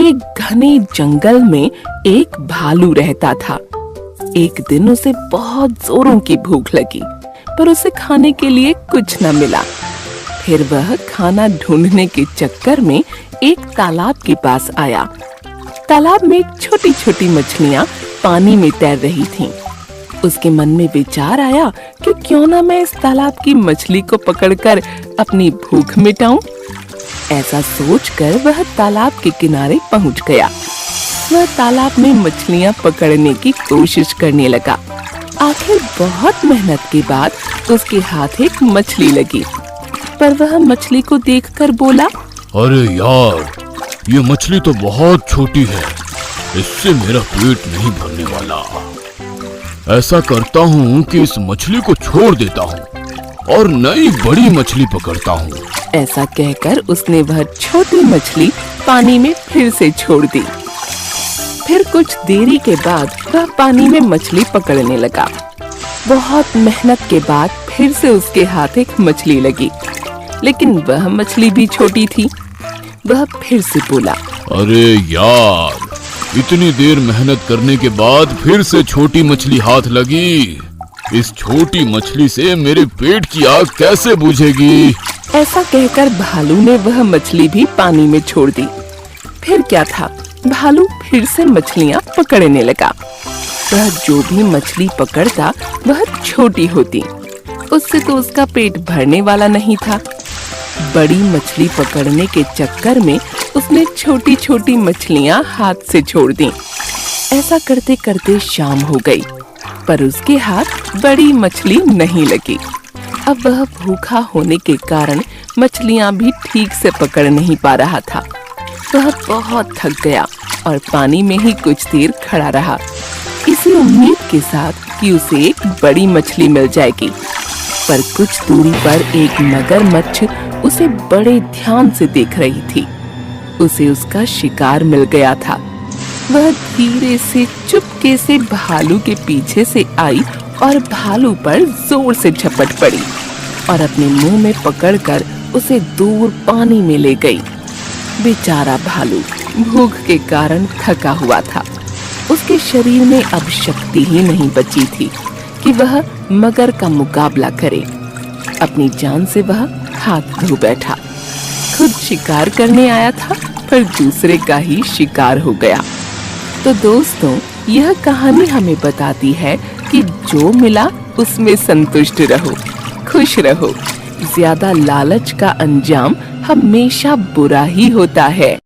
एक घने जंगल में एक भालू रहता था। एक दिन उसे बहुत जोरों की भूख लगी, पर उसे खाने के लिए कुछ न मिला। फिर वह खाना ढूंढने के चक्कर में एक तालाब के पास आया। तालाब में छोटी छोटी मछलियां पानी में तैर रही थीं। उसके मन में विचार आया कि क्यों ना मैं इस तालाब की मछली को पकड़कर अपनी भूख मिटाऊं। ऐसा सोचकर वह तालाब के किनारे पहुंच गया। वह तालाब में मछलियां पकड़ने की कोशिश करने लगा। आखिर बहुत मेहनत के बाद उसके हाथ एक मछली लगी, पर वह मछली को देखकर बोला, अरे यार, ये मछली तो बहुत छोटी है, इससे मेरा पेट नहीं भरने वाला। ऐसा करता हूँ कि इस मछली को छोड़ देता हूँ और नई बड़ी मछली पकड़ता हूँ। ऐसा कहकर उसने वह छोटी मछली पानी में फिर से छोड़ दी। फिर कुछ देरी के बाद वह पानी में मछली पकड़ने लगा। बहुत मेहनत के बाद फिर से उसके हाथ एक मछली लगी, लेकिन वह मछली भी छोटी थी। वह फिर से बोला, अरे यार, इतनी देर मेहनत करने के बाद फिर से छोटी मछली हाथ लगी। इस छोटी मछली से मेरे पेट की आग कैसे बुझेगी? ऐसा कहकर भालू ने वह मछली भी पानी में छोड़ दी। फिर क्या था, भालू फिर से मछलियां पकड़ने लगा। वह जो भी मछली पकड़ता वह छोटी होती, उससे तो उसका पेट भरने वाला नहीं था। बड़ी मछली पकड़ने के चक्कर में उसने छोटी छोटी मछलियां हाथ से छोड़ दी। ऐसा करते करते शाम हो गई, पर उसके हाथ बड़ी मछली नहीं लगी। अब वह भूखा होने के कारण मछलियां भी ठीक से पकड़ नहीं पा रहा था। वह बहुत थक गया और पानी में ही कुछ देर खड़ा रहा, इसी उम्मीद के साथ कि उसे एक बड़ी मछली मिल जाएगी। पर कुछ दूरी पर एक मगरमच्छ उसे बड़े ध्यान से देख रही थी। उसे उसका शिकार मिल गया था। वह धीरे से चुपके से भालू के पीछे से आई और भालू पर जोर से झपट पड़ी और अपने मुंह में पकड़कर उसे दूर पानी में ले गई। बेचारा भालू भूख के कारण थका हुआ था। उसके शरीर में अब शक्ति ही नहीं बची थी कि वह मगर का मुकाबला करे। अपनी जान से वह हाथ धो बैठा। खुद शिकार करने आया था, पर दूसरे का ही शिकार हो गया। तो दोस्तों, यह कहानी हमें बताती है कि जो मिला उसमें संतुष्ट रहो, खुश रहो। ज्यादा लालच का अंजाम हमेशा बुरा ही होता है।